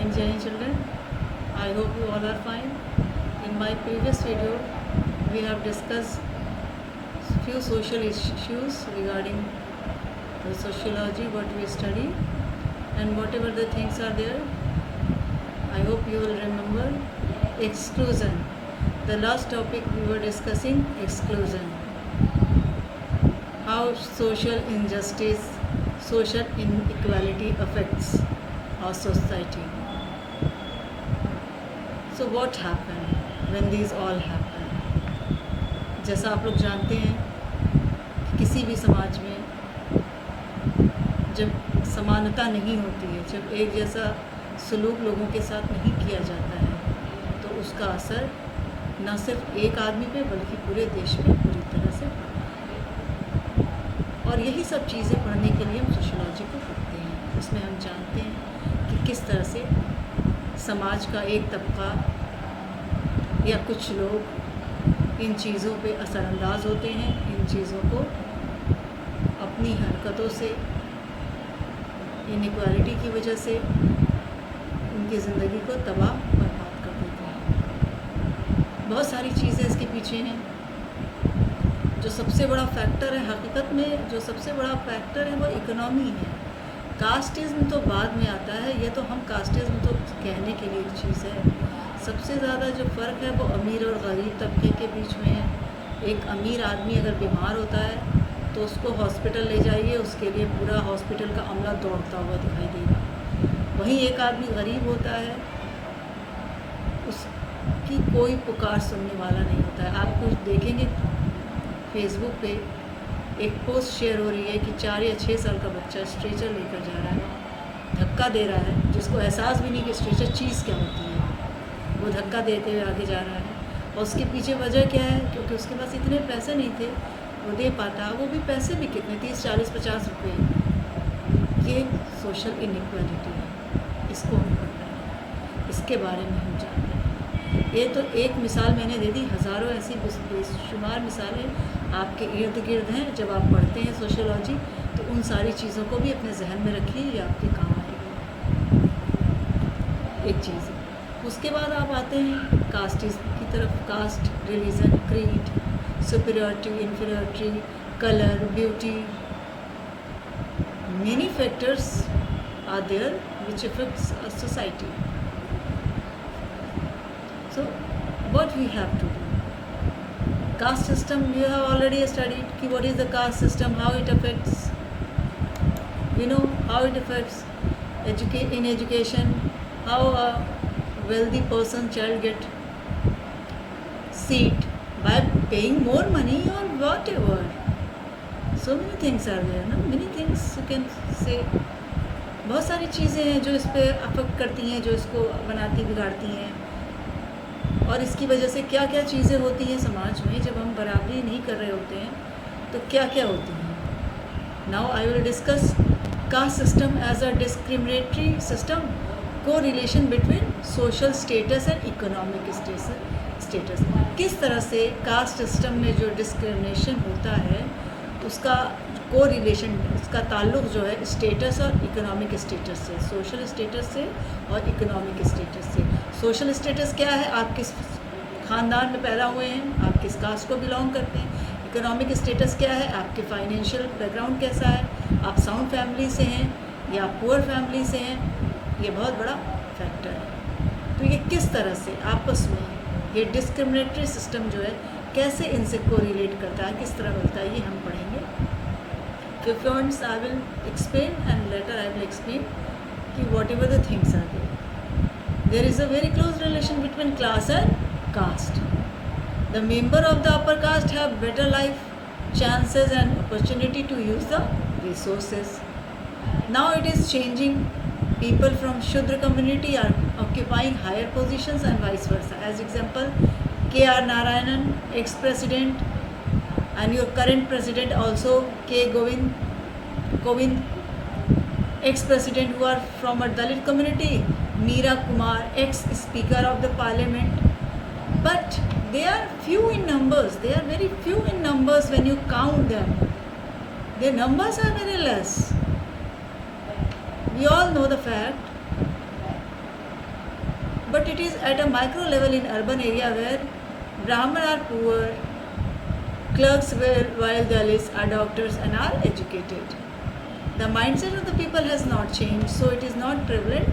Morning, Jain children. I hope you all are fine. In my previous video, we have discussed few social issues regarding the sociology, what we study, and whatever the things are there. I hope you will remember exclusion. The last topic we were discussing exclusion. How social injustice, social inequality affects our society. So what happened when these all happen? जैसा आप लोग जानते हैं कि किसी भी समाज में जब समानता नहीं होती है, जब एक जैसा सलूक लोगों के साथ नहीं किया जाता है, तो उसका असर न सिर्फ एक आदमी पे बल्कि पूरे देश पे पूरी तरह से पड़ता है। और यही सब चीज़ें पढ़ने के लिए हम सोशियोलॉजी को पढ़ते हैं। उसमें हम जानते हैं कि किस तरह से समाज का एक तबका या कुछ लोग इन चीज़ों पे असरअंदाज होते हैं, इन चीज़ों को अपनी हरकतों से, इनइक्वालिटी की वजह से उनकी ज़िंदगी को तबाह बर्बाद कर देते हैं। बहुत सारी चीज़ें इसके पीछे हैं। जो सबसे बड़ा फैक्टर है, हकीकत में जो सबसे बड़ा फैक्टर है वो इकोनॉमी है। कास्टिज़्म तो बाद में आता है, ये तो हम कास्टिज़्म तो कहने के लिए एक चीज़ है। सबसे ज़्यादा जो फ़र्क है वो अमीर और गरीब तबके के बीच में है। एक अमीर आदमी अगर बीमार होता है तो उसको हॉस्पिटल ले जाइए, उसके लिए पूरा हॉस्पिटल का अमला दौड़ता हुआ दिखाई देगा। वहीं एक आदमी गरीब होता है, उसकी कोई पुकार सुनने वाला नहीं होता है। आप कुछ देखेंगे फेसबुक पे एक पोस्ट शेयर हो रही है कि 4 या 6 साल का बच्चा स्ट्रेचर लेकर जा रहा है, धक्का दे रहा है, जिसको एहसास भी नहीं कि स्ट्रेचर चीज़ क्या होती है। वो धक्का देते हुए आगे जा रहा है और उसके पीछे वजह क्या है? क्योंकि उसके पास इतने पैसे नहीं थे वो दे पाता। वो भी पैसे भी कितने, 30, 40, 50 रुपये। ये सोशल इनइक्वालिटी है, इसको हम पढ़ रहे हैं, इसके बारे में हम जान रहे हैं। ये तो एक मिसाल मैंने दे दी, हज़ारों ऐसी बेशुमार मिसालें आपके इर्द गिर्द हैं। जब आप पढ़ते हैं सोशियोलॉजी तो उन सारी चीज़ों को भी अपने जहन में रखिए, ये आपके काम आएगी। एक चीज़ उसके बाद आप आते हैं कास्टिज़्म की तरफ। Caste, religion, creed, superiority, inferiority, colour, beauty, many factors are there which affects a society. So what we have to do? Caste system, we have already studied ki what is the caste system, how it affects, we know how it affects in education, how a wealthy person child get seat by paying more money or whatever. So many things are there, ना, many things you can say. बहुत सारी चीज़ें हैं जो इस पर affect करती हैं, जो इसको बनाती बिगाड़ती हैं। और इसकी वजह से क्या क्या चीज़ें होती हैं समाज में। जब हम बराबरी नहीं कर रहे होते हैं तो क्या क्या होती हैं। Now I will discuss caste system as a discriminatory system, correlation between social status and economic status. किस तरह से कास्ट सिस्टम में जो डिस्क्रिमिनेशन होता है उसका को रिलेशन, उसका ताल्लुक़ जो है स्टेटस और इकोनॉमिक स्टेटस से, सोशल स्टेटस से और इकोनॉमिक स्टेटस से। सोशल स्टेटस क्या है? आप किस ख़ानदान में पैदा हुए हैं, आप किस कास्ट को बिलोंग करते हैं। इकोनॉमिक स्टेटस क्या है? आपके फाइनेंशियल बैकग्राउंड कैसा है, आप साउंड फैमिली से हैं या पुअर फैमिली से हैं। ये बहुत बड़ा फैक्टर है। तो ये किस तरह से आपस में ये डिस्क्रिमिनेटरी सिस्टम जो है कैसे इनसे कोरिलेट करता है, किस तरह मिलता है, ये हम पढ़ेंगे। फिर friends I will explain and later I will explain कि whatever the things are there is a very close relation between class and caste. The member of the upper caste have better life chances and opportunity to use the resources. Now it is changing. People from Shudra community are occupying higher positions and vice versa. As example, K.R. Narayanan, ex-president, and your current president also, K. Govind, ex-president who are from a Dalit community, Meera Kumar, ex-speaker of the parliament. But they are few in numbers. They are very few in numbers when you count them. Their numbers are very less. We all know the fact but it is at a micro level in urban area where Brahmin are poor, clerks while Dalits are doctors and are educated. The mindset of the people has not changed, so it is not prevalent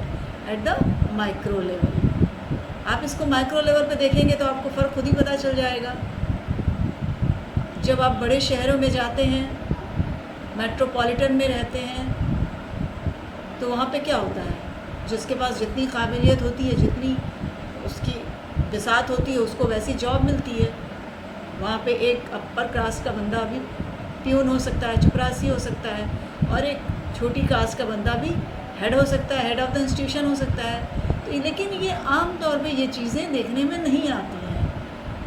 at the micro level. आप इसको micro level पे देखेंगे तो आपको फ़र्क खुद ही पता चल जाएगा. जब आप बड़े शहरों में जाते हैं, मेट्रोपॉलिटन में रहते हैं, तो वहाँ पे क्या होता है, जिसके पास जितनी काबिलियत होती है, जितनी उसकी बिसात होती है, उसको वैसी जॉब मिलती है. वहाँ पे एक अपर कास्ट का बंदा भी प्यून हो सकता है, चपरासी हो सकता है, और एक छोटी कास्ट का बंदा भी हेड हो सकता है, हेड ऑफ़ द इंस्टीट्यूशन हो सकता है. तो लेकिन ये आम तौर पे ये चीज़ें देखने में नहीं आती हैं.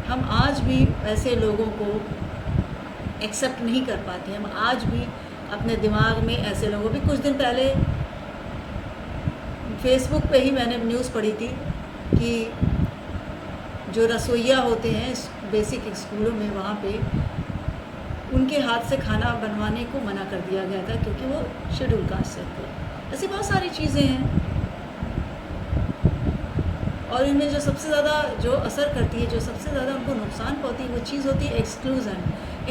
हम आज भी ऐसे लोगों को एक्सेप्ट नहीं कर पाते. हम आज भी अपने दिमाग में ऐसे लोगों भी. कुछ दिन पहले फेसबुक पे ही मैंने न्यूज़ पढ़ी थी कि जो रसोइया होते हैं बेसिक स्कूलों में, वहाँ पे उनके हाथ से खाना बनवाने को मना कर दिया गया था क्योंकि वो शेड्यूल कास्ट से थे. ऐसी बहुत सारी चीज़ें हैं. और इनमें जो सबसे ज़्यादा जो असर करती है, जो सबसे ज़्यादा उनको नुकसान पहुँचती है, वो चीज़ होती है एक्सक्लूज़न.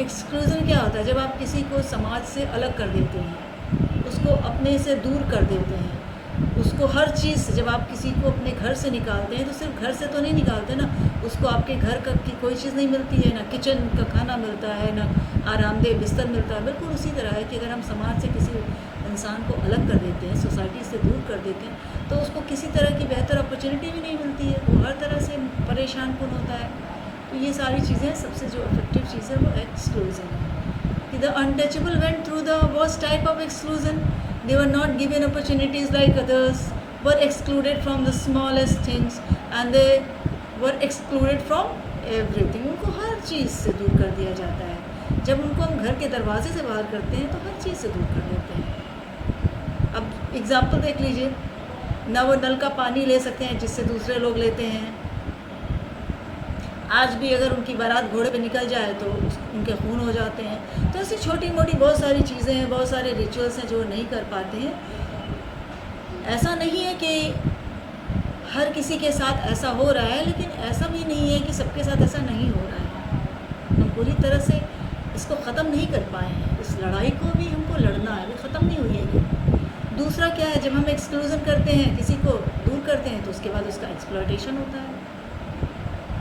एक्सक्लूज़न क्या होता है? जब आप किसी को समाज से अलग कर देते हैं, उसको अपने से दूर कर देते हैं, उसको हर चीज़ से. जब आप किसी को अपने घर से निकालते हैं तो सिर्फ घर से तो नहीं निकालते ना, उसको आपके घर का की कोई चीज़ नहीं मिलती है, ना किचन का खाना मिलता है, ना आरामदेह बिस्तर मिलता है. बिल्कुल उसी तरह है कि अगर हम समाज से किसी इंसान को अलग कर देते हैं, सोसाइटी से दूर कर देते हैं, तो उसको किसी तरह की बेहतर अपॉर्चुनिटी भी नहीं मिलती है. वो हर तरह से परेशान होता है. तो ये सारी चीज़ें, सबसे जो इफेक्टिव चीज़ है वो एक्सक्लूज़न है. The untouchable went through the worst type of exclusion. They were not given opportunities like others, were excluded from the smallest things, and they were excluded from everything. उनको हर चीज़ से दूर कर दिया जाता है. जब उनको हम घर के दरवाजे से बाहर करते हैं तो हर चीज़ से दूर कर देते हैं. अब एग्ज़ाम्पल देख लीजिए, ना वो नल का पानी ले सकते हैं जिससे दूसरे लोग लेते हैं. आज भी अगर उनकी बारात घोड़े पे निकल जाए तो उनके खून हो जाते हैं. तो ऐसी छोटी मोटी बहुत सारी चीज़ें हैं, बहुत सारे रिचुअल्स हैं जो नहीं कर पाते हैं. ऐसा नहीं है कि हर किसी के साथ ऐसा हो रहा है, लेकिन ऐसा भी नहीं है कि सबके साथ ऐसा नहीं हो रहा है. हम पूरी तरह से इसको ख़त्म नहीं कर पाए हैं. इस लड़ाई को भी हमको लड़ना है, अभी ख़त्म नहीं हुई है. दूसरा क्या है, जब हम एक्सक्लूज़न करते हैं, किसी को दूर करते हैं, तो उसके बाद उसका एक्सप्लॉयटेशन होता है.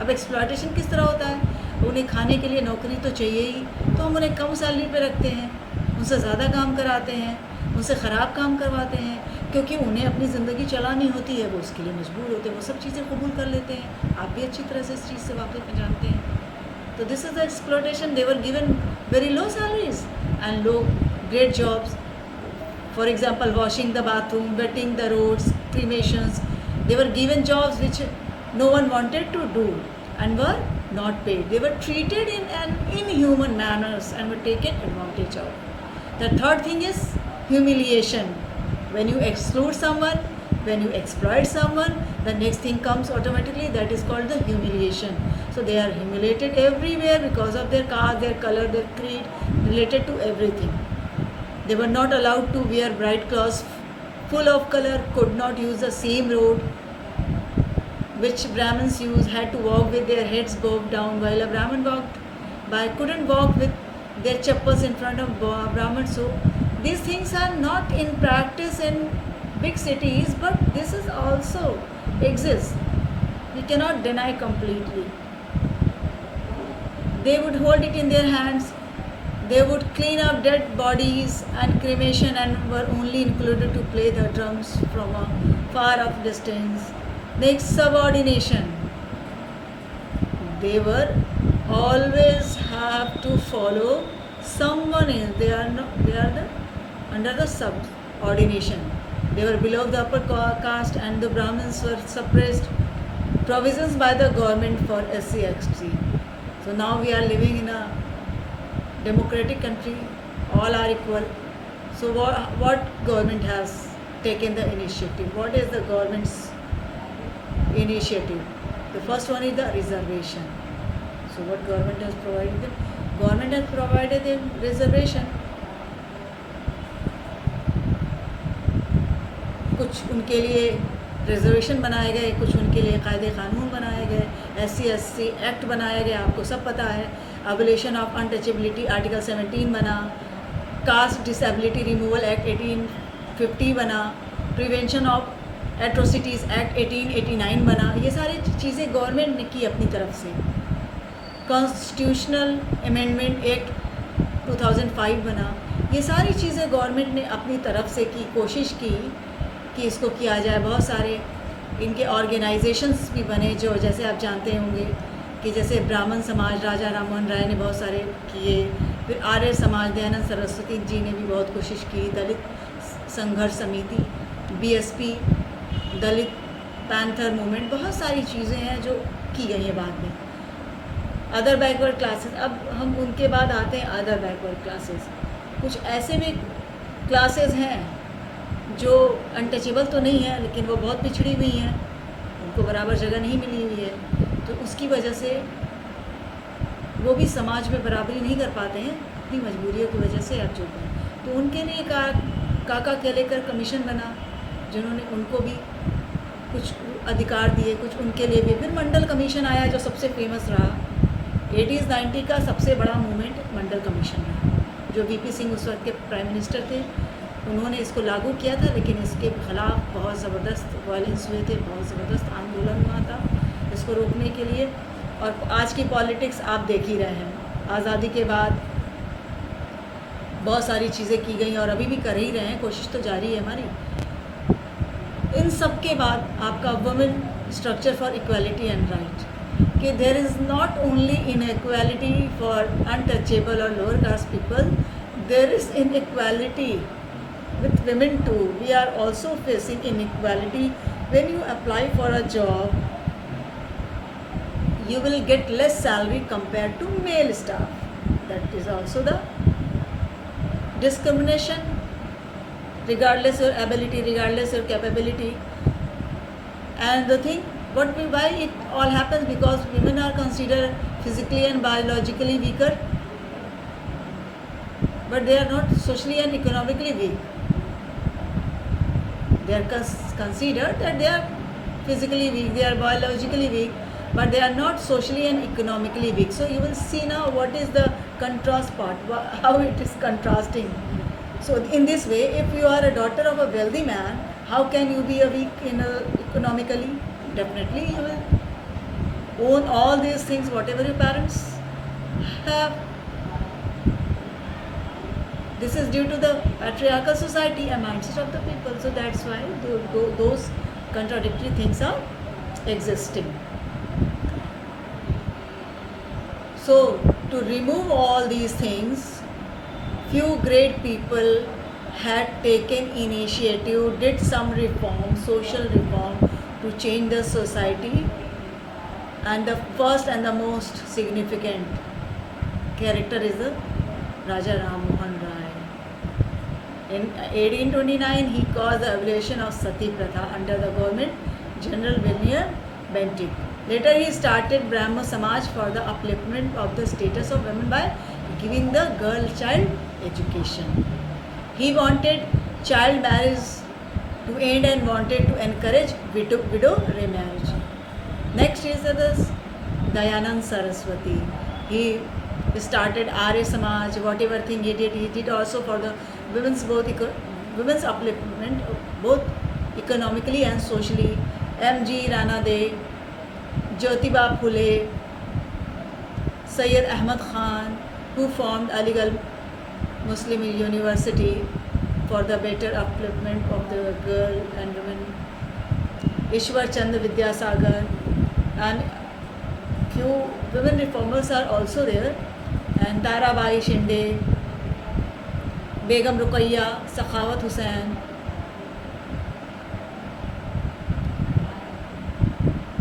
अब एक्सप्लॉयटेशन किस तरह होता है? उन्हें खाने के लिए नौकरी तो चाहिए ही, तो हम उन्हें कम सैलरी पे रखते हैं, उनसे ज़्यादा काम कराते हैं, उनसे ख़राब काम करवाते हैं, क्योंकि उन्हें अपनी ज़िंदगी चलानी होती है. वो उसके लिए मजबूर होते हैं, वो सब चीज़ें कबूल कर लेते हैं. आप भी अच्छी तरह से इस चीज़ से वाकिफ़ में जानते हैं. तो this is the exploitation. They were given very low salaries and low great jobs. For example, washing the bathroom, wetting the roads, cremations. They were given jobs which no one wanted to do and were not paid. They were treated in an inhuman manners and were taken advantage of. The third thing is humiliation. When you exclude someone, when you exploit someone, the next thing comes automatically, that is called the humiliation. So they are humiliated everywhere because of their caste, their color, their creed, related to everything. They were not allowed to wear bright clothes full of color, could not use the same road which Brahmins use, had to walk with their heads bowed down, while a Brahmin couldn't walk with their chappals in front of Brahmins. So these things are not in practice in big cities, but this is also exists. We cannot deny completely. They would hold it in their hands. They would clean up dead bodies and cremation, and were only included to play the drums from a far off distance. Next, subordination. They were always have to follow someone else. They are under the subordination. They were below the upper caste, and the Brahmins were suppressed. Provisions by the government for SC/ST. So now we are living in a democratic country. All are equal. So what government has taken the initiative? What is the government's initiative? The first one is the reservation. So what government has provided them? Government has provided them reservation. कुछ उनके लिए reservation बनाए गए, कुछ उनके लिए कायदे कानून बनाए गए, SC एक्ट बनाया गया, आपको सब पता है। एबोलिशन ऑफ अनटचेबिलिटी आर्टिकल 17 बना, कास्ट डिसेबिलिटी रिमूवल एक्ट 1850 बना, प्रिवेंशन ऑफ एट्रोसिटीज़ एक्ट 1889 बना। ये सारी चीज़ें गवर्नमेंट ने की अपनी तरफ से। कॉन्स्टिट्यूशनल अमेंडमेंट एक्ट 2005 बना। ये सारी चीज़ें गवर्नमेंट ने अपनी तरफ से की, कोशिश की कि इसको किया जाए। बहुत सारे इनके ऑर्गेनाइजेशंस भी बने, जो जैसे आप जानते होंगे कि जैसे ब्राह्मण समाज राजा राममोहन राय ने बहुत सारे किए, फिर आर्य समाज दयानंद सरस्वती जी ने भी बहुत कोशिश की, दलित संघर्ष समिति, BSP, दलित पैंथर मूवमेंट, बहुत सारी चीज़ें हैं जो की गई हैं बाद में। अदर बैकवर्ड क्लासेस, अब हम उनके बाद आते हैं अदर बैकवर्ड क्लासेस। कुछ ऐसे भी क्लासेस हैं जो अनटचेबल तो नहीं है, लेकिन वो बहुत पिछड़ी हुई हैं, उनको बराबर जगह नहीं मिली हुई है, तो उसकी वजह से वो भी समाज में बराबरी नहीं कर पाते हैं अपनी मजबूरियों की वजह से। अब जो है तो उनके लिए काका केलेकर कमीशन बना, जिन्होंने उनको भी कुछ अधिकार दिए, कुछ उनके लिए भी। फिर मंडल कमीशन आया जो सबसे फेमस रहा, 80s 90 का सबसे बड़ा मूवमेंट मंडल कमीशन रहा, जो VP सिंह उस वक्त के प्राइम मिनिस्टर थे। उन्होंने इसको लागू किया था, लेकिन इसके ख़िलाफ़ बहुत ज़बरदस्त वायलेंस हुए थे, बहुत ज़बरदस्त आंदोलन हुआ था इसको रोकने के लिए। और आज की पॉलिटिक्स आप देख ही रहे हैं, आज़ादी के बाद बहुत सारी चीज़ें की गई और अभी भी कर ही रहे हैं, कोशिश तो जारी है हमारी। इन सब के बाद आपका women structure for equality and right, कि there is not only inequality for untouchable और lower caste people, there is inequality with women too. We are also facing inequality. When you apply for a job, you will get less salary compared to male staff. That is also the discrimination, regardless your ability, regardless your capability. And the thing, why it all happens, because women are considered physically and biologically weaker, but they are not socially and economically weak. They are considered that they are physically weak, they are biologically weak, but they are not socially and economically weak. So you will see now what is the contrast part, how it is contrasting. So in this way, if you are a daughter of a wealthy man, how can you be a weak economically? Definitely you will own all these things, whatever your parents have. This is due to the patriarchal society and mindset of the people. So that's why those contradictory things are existing. So to remove all these things, few great people had taken initiative, did some reform, social reform, to change the society. And the first and the most significant character is the Raja Rammohan Rai. In 1829, he caused the abolition of Sati Pratha under the government General William Bentinck. Later, he started Brahmo Samaj for the upliftment of the status of women by giving the girl child education. He wanted child marriage to end and wanted to encourage widow remarriage. Next is the Dayanand Saraswati. He started Arya Samaj, whatever thing he did also for the women's women's upliftment, both economically and socially. M.G. Ranade, Jyotiba Phule, Sayyid Ahmad Khan, who formed Aligarh Muslim University for the better upliftment of the girl and women. Ishwar Chandra Vidyasagar, and few women reformers are also there, and Tarabai Shinde, Begum Ruqayya, Sakhawat Hussain.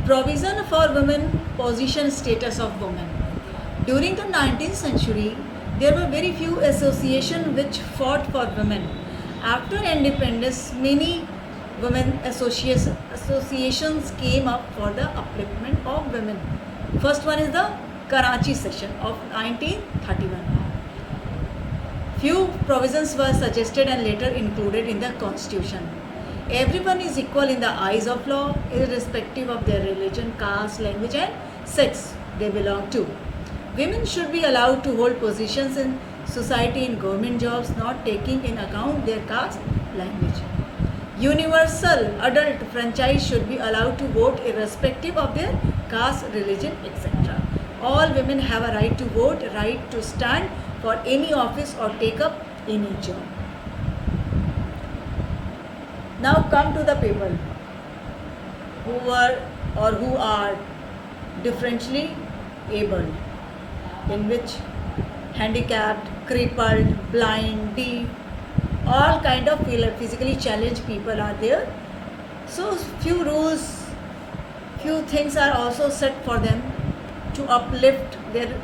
Provision for women, position, status of women. During the 19th century, there were very few associations which fought for women. After independence, many women associations came up for the upliftment of women. First one is the Karachi session of 1931. Few provisions were suggested and later included in the constitution. Everyone is equal in the eyes of law, irrespective of their religion, caste, language, and sex they belong to. Women should be allowed to hold positions in society in government jobs, not taking in account their caste, language. Universal adult franchise should be allowed to vote irrespective of their caste, religion, etc. All women have a right to vote, right to stand for any office or take up any job. Now come to the people who were or who are differently abled, in which handicapped, crippled, blind, deaf, all kind of physically challenged people are there. So few rules, few things are also set for them to uplift their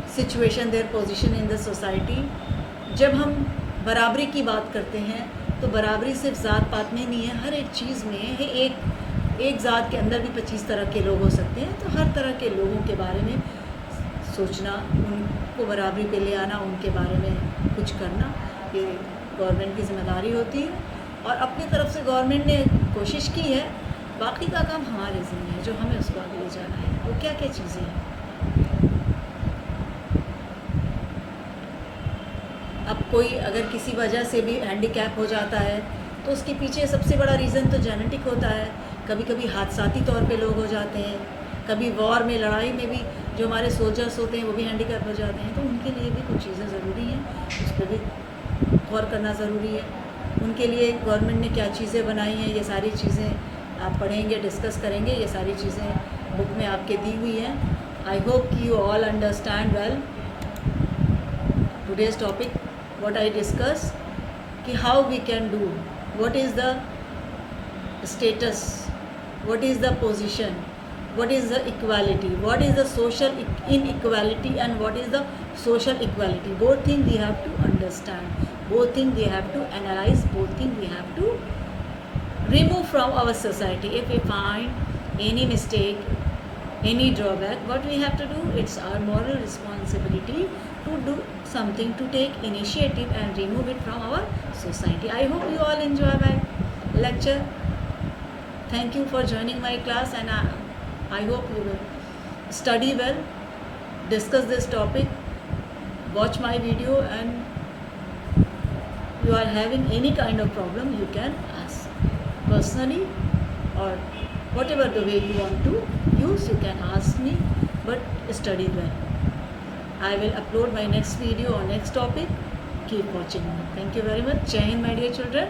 situation, their position in the society. जब हम बराबरी की बात करते हैं तो बराबरी सिर्फ ज़ात पात में नहीं है, हर एक चीज़ में है। एक ज़ात के अंदर भी 25 तरह के लोग हो सकते हैं, तो हर तरह के लोगों के बारे में सोचना, उनको बराबरी पे ले आना, उनके बारे में कुछ करना, ये गवर्नमेंट की जिम्मेदारी होती है। और अपनी तरफ से गवर्नमेंट ने कोशिश की है, बाकी का काम हमारे ज़िम्मे है, जो हमें उसको आगे ले जाना है। वो क्या क्या चीज़ें हैं? अब कोई अगर किसी वजह से भी हैंडीकैप हो जाता है तो उसके पीछे सबसे बड़ा रीज़न तो जेनेटिक होता है। कभी कभी हादसाती तौर पे लोग हो जाते हैं, कभी वॉर में, लड़ाई में भी जो हमारे सोल्जर्स होते हैं वो भी हैंडीकैप हो जाते हैं, तो उनके लिए भी कुछ चीज़ें ज़रूरी हैं, उस पर भी गौर करना ज़रूरी है। उनके लिए गवर्नमेंट ने क्या चीज़ें बनाई हैं, ये सारी चीज़ें आप पढ़ेंगे, डिस्कस करेंगे। ये सारी चीज़ें बुक में आपके दी हुई हैं। आई होप कि you all understand well today's topic, what I discuss, कि how we can do, what is the status, what is the position, what is the equality, what is the social inequality, and what is the social equality. Both things we have to understand, both things we have to analyze, both things we have to remove from our society. If we find any mistake, any drawback, what we have to do, it's our moral responsibility to do something, to take initiative and remove it from our society. I hope you all enjoy my lecture. Thank you for joining my class, and I hope you will study well, discuss this topic, watch my video, and you are having any kind of problem, you can ask personally, or whatever the way you want to use, you can ask me, but study well. I will upload my next video or next topic. Keep watching me. Thank you very much. Jai Hind, my dear children.